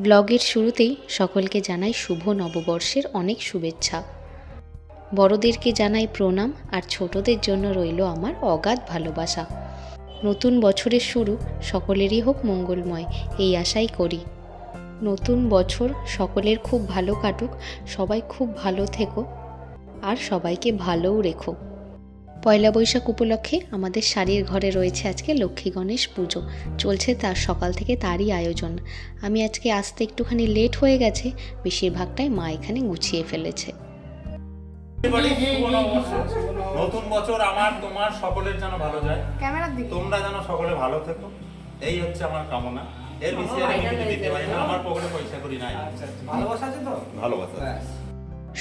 ব্লগের শুরুতেই সকলকে জানাই শুভ নববর্ষের অনেক শুভেচ্ছা। বড়দেরকে জানাই প্রণাম, আর ছোটদের জন্য রইল আমার অগাধ ভালোবাসা। নতুন বছরের শুরু সকলেরই হোক মঙ্গলময়, এই আশাই করি। নতুন বছর সকলের খুব ভালো কাটুক, সবাই খুব ভালো থেকো আর সবাইকে ভালোও রেখো। পয়লা বৈশাখ উপলক্ষে আমাদের শাড়ির ঘরে রয়েছে আজকে লক্ষ্মী গণেশ পুজো, চলছে তার সকাল থেকে তারই আয়োজন। আমি আজকে আসতে একটুখানি লেট হয়ে গেছে, বেশিরভাগটাই মা এখানে গুছিয়ে ফেলেছে। নতুন বছর আমার তোমার সকলের যেন ভালো যায়, তোমরা যেন সকলে ভালো থেকো, এই হচ্ছে আমার কামনা। এর বেশি আমি কিছু দিতে পারি না, আমার পকেটে পয়সা করি নাই। ভালোবাসা আছে তো, ভালোবাসা।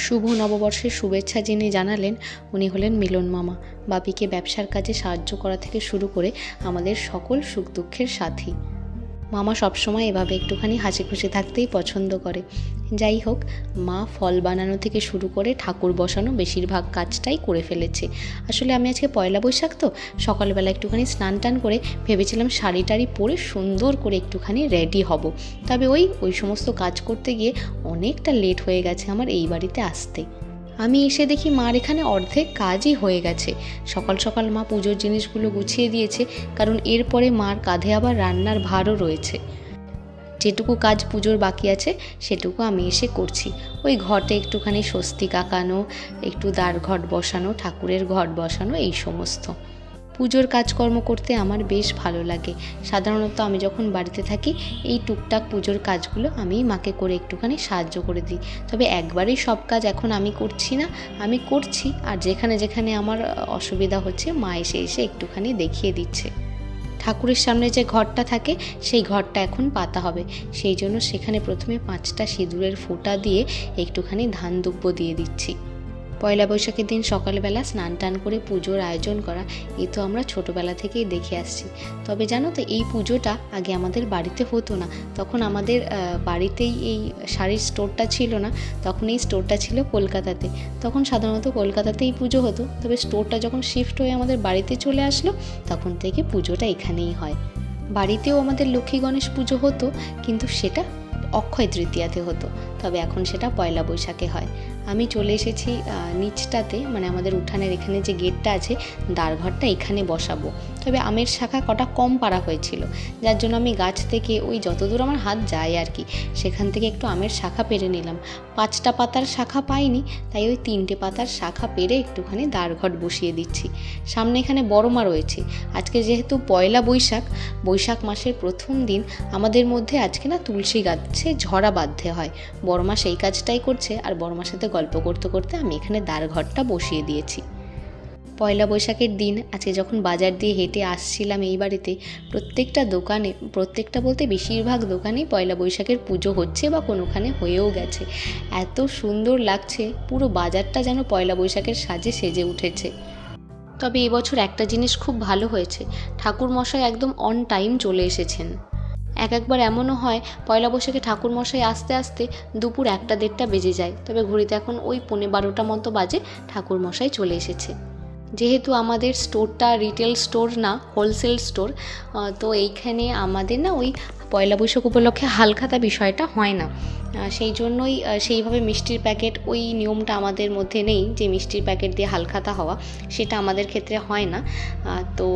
শুভ নববর্ষের শুভেচ্ছা যিনি জানালেন উনি হলেন মিলন মামা। বাপিকে ব্যবসার কাজে সাহায্য করা থেকে শুরু করে আমাদের সকল সুখ দুঃখের সাথী। মামা সবসময় এভাবে একটুখানি হাসি খুশি থাকতেই পছন্দ করে। যাই হোক, মা ফল বানানো থেকে শুরু করে ঠাকুর বসানো বেশিরভাগ কাজটাই করে ফেলেছে। আসলে আমি আজকে পয়লা বৈশাখ তো সকালবেলা একটুখানি স্নান টান করে ভেবেছিলাম শাড়ি টাড়ি পরে সুন্দর করে একটুখানি রেডি হব, তবে ওই সমস্ত কাজ করতে গিয়ে অনেকটা লেট হয়ে গেছে আমার এই বাড়িতে আসতে। আমি এসে দেখি মার এখানে অর্ধেক কাজই হয়ে গেছে। সকাল সকাল মা পুজোর জিনিসগুলো গুছিয়ে দিয়েছে, কারণ এরপরে মার কাঁধে আবার রান্নার ভারও রয়েছে। যেটুকু কাজ পুজোর বাকি আছে সেটুকু আমি এসে করছি। ওই ঘটে একটুখানি স্বস্তিক আঁকানো, একটু দ্বার ঘট বসানো, ঠাকুরের ঘট বসানো, এই সমস্ত পুজোর কাজকর্ম করতে আমার বেশ ভালো লাগে। সাধারণত আমি যখন বাড়িতে থাকি এই টুকটাক পুজোর কাজগুলো আমি মাকে করে একটুখানি সাহায্য করে দিই। তবে একবারেই সব কাজ এখন আমি করছি না, আমি করছি, আর যেখানে যেখানে আমার অসুবিধা হচ্ছে মা এসে এসে একটুখানি দেখিয়ে দিচ্ছে। ঠাকুরের সামনে যে ঘরটা থাকে সেই ঘরটা এখন পাতা হবে, সেই জন্য সেখানে প্রথমে 5টা সিঁদুরের ফোঁটা দিয়ে একটুখানি ধান দুব্য দিয়ে দিচ্ছি। পয়লা বৈশাখের দিন সকালবেলা স্নান টান করে পুজোর আয়োজন করা, এ তো আমরা ছোটোবেলা থেকেই দেখে আসছি। তবে জানো তো, এই পুজোটা আগে আমাদের বাড়িতে হতো না। তখন আমাদের বাড়িতেই এই শাড়ির স্টোরটা ছিল না, তখন এই স্টোরটা ছিল কলকাতাতে। তখন সাধারণত কলকাতাতেই পুজো হতো, তবে স্টোরটা যখন শিফট হয়ে আমাদের বাড়িতে চলে আসলো তখন থেকে পুজোটা এখানেই হয়। বাড়িতেও আমাদের লক্ষ্মী গণেশ পুজো হতো, কিন্তু সেটা অক্ষয় তৃতীয়াতে হতো, তবে এখন সেটা পয়লা বৈশাখে হয়। আমি চলে এসেছি নিচটাতে, মানে আমাদের উঠানের এখানে যে গেটটা আছে দ্বারঘরটা এখানে বসাবো। তবে আমের শাখা কটা কম পাড়া হয়েছিল, যার জন্য আমি গাছ থেকে ওই যতদূর আমার হাত যায় আর কি, সেখান থেকে একটু আমের শাখা পেরে নিলাম। 5টা পাতার শাখা পাইনি, তাই ওই 3টে পাতার শাখা পেরে একটুখানি দ্বারঘট বসিয়ে দিচ্ছি। সামনে এখানে বড় মা রয়েছে। আজকে যেহেতু পয়লা বৈশাখ, বৈশাখ মাসের প্রথম দিন, আমাদের মধ্যে আজকে না তুলসী গাছে ঝরা বাঁধতে হয়। বড় মা সেই কাজটাই করছে, আর বড় মার সাথে গল্প করতে করতে আমি এখানে দ্বারঘরটা বসিয়ে দিয়েছি। পয়লা বৈশাখের দিন আজকে যখন বাজার দিয়ে হেঁটে আসছিলাম এই বাড়িতে, প্রত্যেকটা দোকানে, প্রত্যেকটা বলতে বেশিরভাগ দোকানেই পয়লা বৈশাখের পুজো হচ্ছে বা কোনোখানে হয়েও গেছে। এত সুন্দর লাগছে, পুরো বাজারটা যেন পয়লা বৈশাখের সাজে সেজে উঠেছে। তবে এবছর একটা জিনিস খুব ভালো হয়েছে, ঠাকুরমশাই একদম অন টাইম চলে এসেছেন। একবার এমনও হয় পয়লা বৈশাখে ঠাকুরমশাই আসতে আসতে দুপুর 1টা-1:30 বেজে যায়, তবে ঘড়িতে এখন ওই 11:15 মতো বাজে, ঠাকুরমশাই চলে এসেছে। যেহেতু আমাদের স্টোরটা রিটেল স্টোর না, হোলসেল স্টোর, তো এইখানে আমাদের না ওই পয়লা বৈশাখ উপলক্ষে হালখাতা বিষয়টা হয় না। সেই জন্যই সেইভাবে মিষ্টির প্যাকেট, ওই নিয়মটা আমাদের মধ্যে নেই যে মিষ্টির প্যাকেট দিয়ে হালখাতা হওয়া, সেটা আমাদের ক্ষেত্রে হয় না। তো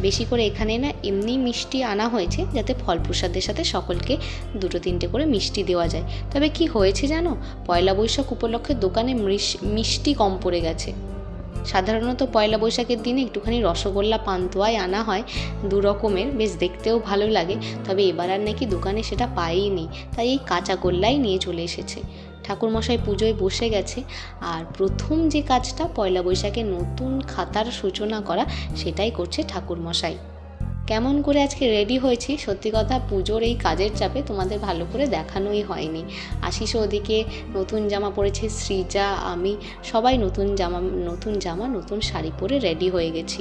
বেশি করে এখানে না এমনি মিষ্টি আনা হয়েছে যাতে ফল প্রসাদের সাথে সকলকে 2-3টে করে মিষ্টি দেওয়া যায়। তবে কি হয়েছে জানো, পয়লা বৈশাখ উপলক্ষে দোকানে মিষ্টি কম পড়ে গেছে। সাধারণত পয়লা বৈশাখের দিনে একটুখানি রসগোল্লা পান্তুয়ায় আনা হয় 2 রকমের, বেশ দেখতেও ভালো লাগে। তবে এবার আর নাকি দোকানে সেটা পাইনি, তাই এই কাঁচা গোল্লাই নিয়ে চলে এসেছে। ঠাকুরমশাই পুজোয় বসে গেছে, আর প্রথম যে কাজটা পয়লা বৈশাখে নতুন খাতার সূচনা করা, সেটাই করছে ঠাকুরমশাই। কেমন করে আজকে রেডি হয়েছি, সত্যি কথা পুজোর এই কাজের চাপে তোমাদের ভালো করে দেখানোই হয়নি। আশিসও ওদিকে নতুন জামা পরেছে, সৃজা, আমি সবাই নতুন জামা নতুন শাড়ি পরে রেডি হয়ে গেছি।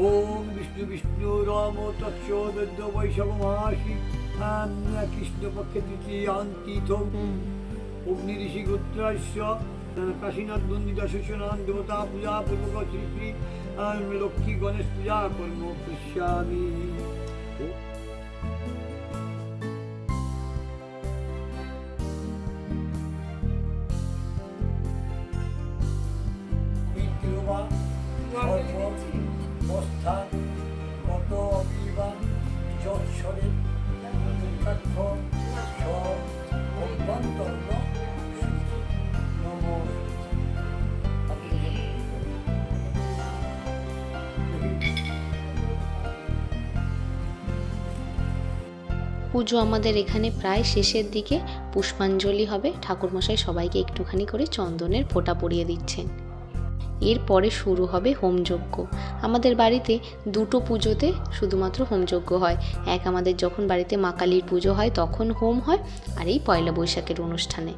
ওম বিষ্ণু বিষ্ণু রাম তৎসদ্য বৈশাখ মাসি কৃষ্ণপক্ষে তৃতীয়ান্তি অগ্নি ঋষি গোত্রাস্য কাশীনাথ বন্দিতা সূচনান দেবতা পূজা পূর্বক শ্রী শ্রী লক্ষ্মী গণেশ পূজা কর্ম পশ্যামি। পুজো আমাদের এখানে প্রায় শেষের দিকে, পুষ্পাঞ্জলি হবে, ঠাকুরমশাই সবাইকে একটুখানি করে চন্দনের ফোঁটা পরিয়ে দিচ্ছেন। এরপরে শুরু হবে হোমযজ্ঞ। আমাদের বাড়িতে দুটো পুজোতে শুধুমাত্র হোমযজ্ঞ হয়, এক আমাদের যখন বাড়িতে মা কালীর পুজো হয় তখন হোম হয়, আর এই পয়লা বৈশাখের অনুষ্ঠানে।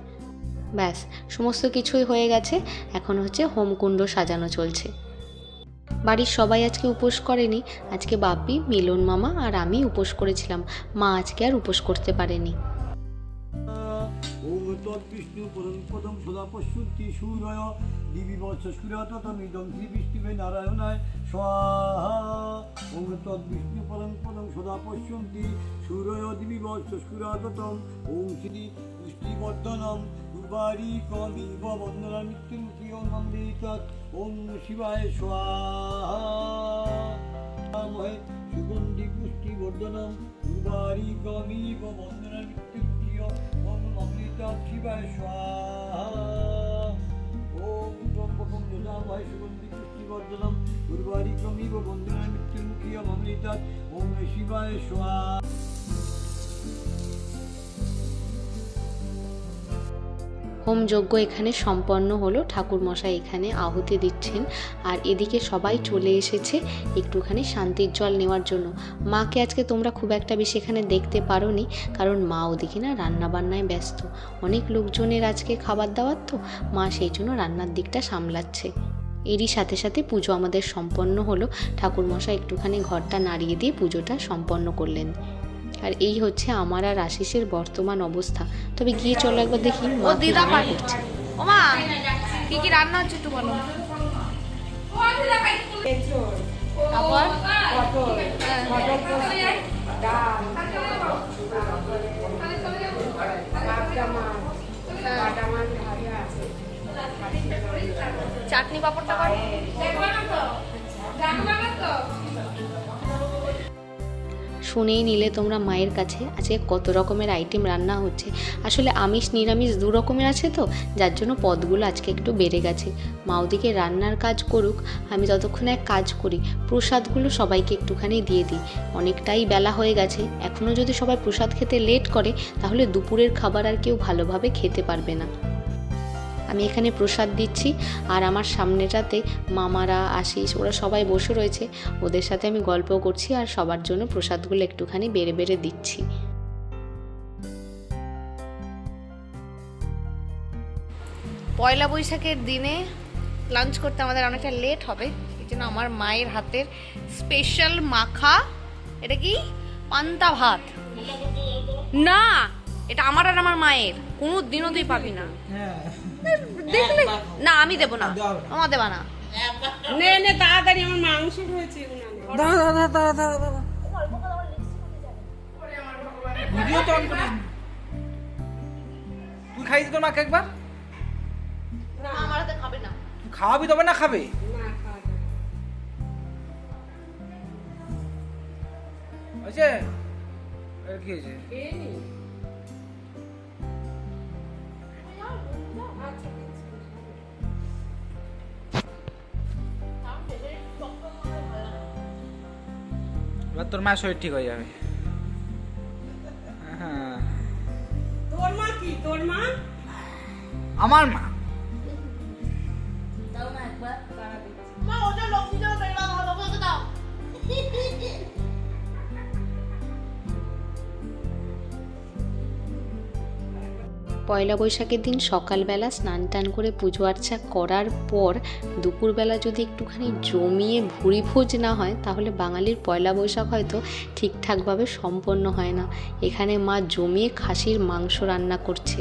ব্যাস সমস্ত কিছুই হয়ে গেছে, এখন হচ্ছে হোমকুণ্ড সাজানো চলছে। বাড়ির সবাই আজকে উপোস করেনি, আজকে বাপি, মিলন মামা আর আমি উপোস করেছিলাম, মা আজকে আর উপোস করতে পারেনি। ওম তৎবিষ্ণু পরম পদম সদা পশ্যন্তি সূর্যয় দিবি বৎস সূর্যতমিদং শ্রী বিষ্ণুবে নারায়ণায় স্বাহা। ওম তৎবিষ্ণু পরম পদম সদা পশ্যন্তি সূর্যয় দিবি বৎস সূর্যতম ওম শ্রী পুষ্টিবর্ধনম দুর্বারি কমিব বন্দনা মৃত্যুমুখী ওম অমৃতৎ ওম শিবায় স্বাহা। মহে সুগন্ধি পুষ্টিবর্ধনম দুর্বারি কমিব বন্দনা মৃত্যুমুখী ওম অমৃতৎ শিবায় স্বাহা। ওম ত্রম্বকম যজামহে সুগন্ধি পুষ্টিবর্ধনম উর্বারি কমিব বন্দনা মৃত্যুমুখী ওম অমৃতৎ ওম শিবায় স্বাহা। হোমযজ্ঞ এখানে সম্পন্ন হলো, ঠাকুরমশাই এখানে আহুতি দিচ্ছেন, আর এদিকে সবাই চলে এসেছে একটুখানি শান্তির জল নেওয়ার জন্য। মাকে আজকে তোমরা খুব একটা বেশি এখানে দেখতে পারোনি, কারণ মা ওদিকে না রান্নাবান্নায় ব্যস্ত, অনেক লোকজনের আজকে খাবার দাবার, তো মা সেই জন্য রান্নার দিকটা সামলাচ্ছে। এরই সাথে সাথে পুজো আমাদের সম্পন্ন হলো, ঠাকুরমশাই একটুখানি ঘরটা নাড়িয়ে দিয়ে পুজোটা সম্পন্ন করলেন। আর এই হচ্ছে আমার আর আশিসের বর্তমান অবস্থা। তবে গিয়ে চলো একবার দেখি মা কি রান্না করছে। ওমা কি কি রান্না হচ্ছে একটু বলো। তারপর চাটনি পাপড়টা করো। শুনেই নিলে তোমরা মায়ের কাছে আজকে কত রকমের আইটেম রান্না হচ্ছে। আসলে আমিষ নিরামিষ দু রকমের আছে, তো যার জন্য পদগুলো আজকে একটু বেড়ে গেছে। মা ওদিকে রান্নার কাজ করুক, আমি ততক্ষণে এক কাজ করি, প্রসাদগুলো সবাইকে একটুখানি দিয়ে দিই। অনেকটাই বেলা হয়ে গেছে, এখনও যদি সবাই প্রসাদ খেতে লেট করে তাহলে দুপুরের খাবার আর কেউ ভালোভাবে খেতে পারবে না। আমি এখানে প্রসাদ দিচ্ছি, আর আমার সামনেটাতে মামারা, আশিস, ওরা সবাই বসে রয়েছে, ওদের সাথে আমি গল্প করছি আর সবার জন্য প্রসাদগুলো একটুখানি বেড়ে বেড়ে দিচ্ছি। পয়লা বৈশাখের দিনে লাঞ্চ করতে আমাদের অনেকটা লেট হবে, এই জন্য আমার মায়ের হাতের স্পেশাল মাখা, এটা কি পান্তা ভাত না, এটা আমার আর আমার মায়ের, কোনো দিনও তুই পাবি না। দেখলে না, আমি দেবো না, আমার দেবা না। নে নে তাড়াতাড়ি, আমার মাংস হয়েছে। ভিডিও তো অন করিস। তুই খাইস তো মাকে একবার? না আমার হাতে খাবে না। তুই খাওয়াবি তবে না খাবে? হয়েছে? আর কি হয়েছে? এবার তোর মায়ের শরীর ঠিক হয়ে যাবে। হ্যাঁ, তোর মা কি? তোর মা? আমার মা। মা ওটা লক্ষ্মী যাও বেড়া ভালো করে দাও। পয়লা বৈশাখের দিন সকালবেলা স্নান টান করে পুজো আর্চা করার পর দুপুরবেলা যদি একটুখানি জমিয়ে ভুরি ভোজ না হয় তাহলে বাঙালির পয়লা বৈশাখ হয়তো ঠিকঠাকভাবে সম্পন্ন হয় না। এখানে মা জমিয়ে খাসির মাংস রান্না করছে।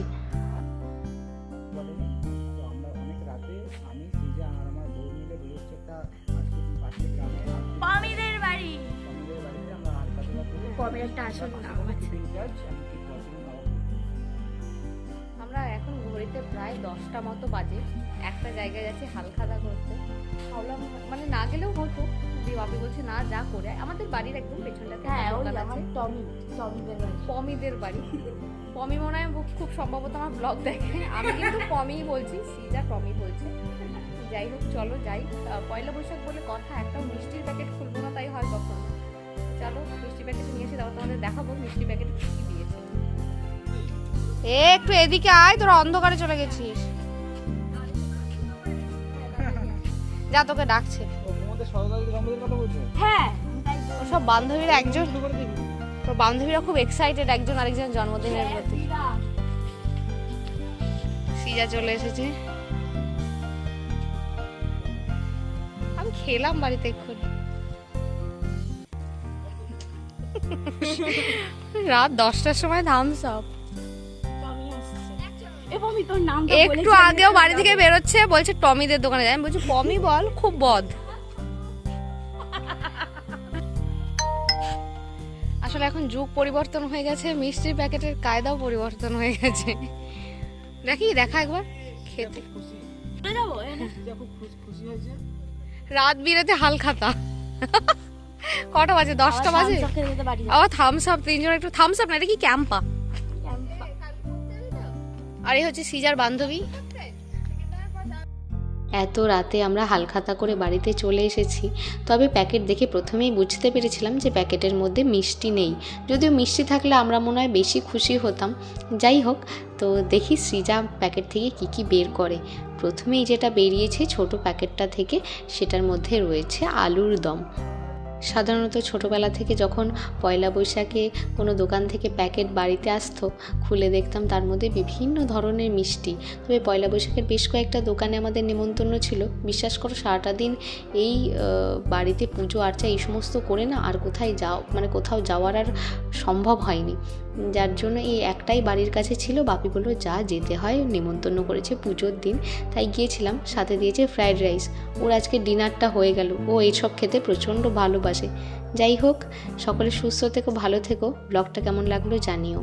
পামিদের বাড়ি, কবে একটা আসল নাম আছে। আমরা এখন ঘড়িতে প্রায় 10টা মতো বাজে, একটা জায়গায় যাচ্ছি হালখাতা করতে। ভাবলাম মানে না গেলেও হতো, বাপি বলছে না যা করে। আমাদের বাড়ির একদম পেছনটাতে পমিদের বাড়ি। পমি মনে হয় খুব সম্ভবত আমার ব্লগ দেখে, আমি কিন্তু পমিই বলছি, সিজা টমি বলছে। যাই হোক চলো যাই। পয়লা বৈশাখ বলে কথা, একটাও মিষ্টির প্যাকেট খুলবো না তাই হয় কখন। চলো মিষ্টি প্যাকেট নিয়েছি, তারপর তোমাদের দেখাবো মিষ্টি প্যাকেটে কি কি দিয়েছে। একটু এদিকে আয়, তোরা অন্ধকারে চলে গেছিস। যা তোকে ডাকছে। হ্যাঁ সব বান্ধবীরা একজন, তোর বান্ধবীরা খুব এক্সাইটেড একজন আরেকজন জন্মদিনের প্রতি। সিজা চলে এসেছে, আমি খেলাম বাড়িতে এক্ষুনি। রাত 10টার সময় থামস আপ। এবং তোর নাম একটু আগেও বাড়ি থেকে বেরোচ্ছে, বলছে টমিদের দোকানে যাই। আমি বলছি পমি বল, খুব বদ। আসলে এখন যুগ পরিবর্তন হয়ে গেছে, মিষ্টির প্যাকেটের কায়দাও পরিবর্তন হয়ে গেছে। দেখা একবার খেতে। রাত বিরেতে হালখাতা। কটা বাজে? 10টা বাজে। আবার থামস আপ, তিনজন একটু থামস আপ না, এটা কি ক্যাম্পা? আর এই হচ্ছে সিজার বান্ধবী। এত রাতে আমরা হালখাতা করে বাড়িতে চলে এসেছি, তবে প্যাকেট দেখে প্রথমেই বুঝতে পেরেছিলাম যে প্যাকেটের মধ্যে মিষ্টি নেই। যদিও মিষ্টি থাকলে আমরা মনে হয় বেশি খুশি হতাম। যাই হোক, তো দেখি সৃজা প্যাকেট থেকে কি কি বের করে। প্রথমেই যেটা বেরিয়েছে ছোট প্যাকেটটা থেকে, সেটার মধ্যে রয়েছে আলুর দম। সাধারণত ছোটোবেলা থেকে যখন পয়লা বৈশাখে কোনো দোকান থেকে প্যাকেট বাড়িতে আসতো, খুলে দেখতাম তার মধ্যে বিভিন্ন ধরনের মিষ্টি। তবে পয়লা বৈশাখের বেশ কয়েকটা দোকানে আমাদের নিমন্ত্রণ ছিল। বিশ্বাস করো, সারাটা দিন এই বাড়িতে পুজো আর্চা এই সমস্ত করে না আর কোথাও যাওয়ার আর সম্ভব হয়নি। যার জন্য এই একটাই বাড়ির কাছে ছিল। বাপি বললো যা যেতে হয়, নিমন্ত্রণ করেছে পুজোর দিন, তাই গিয়েছিলাম। সাথে দিয়েছে ফ্রাইড রাইস। ওর আজকে ডিনারটা হয়ে গেল। ও এইসব খেতে প্রচণ্ড ভালোবাসে। যাই হোক, সকলে সুস্থ থেকো, ভালো থেকো। ব্লগটা কেমন লাগলো জানিও।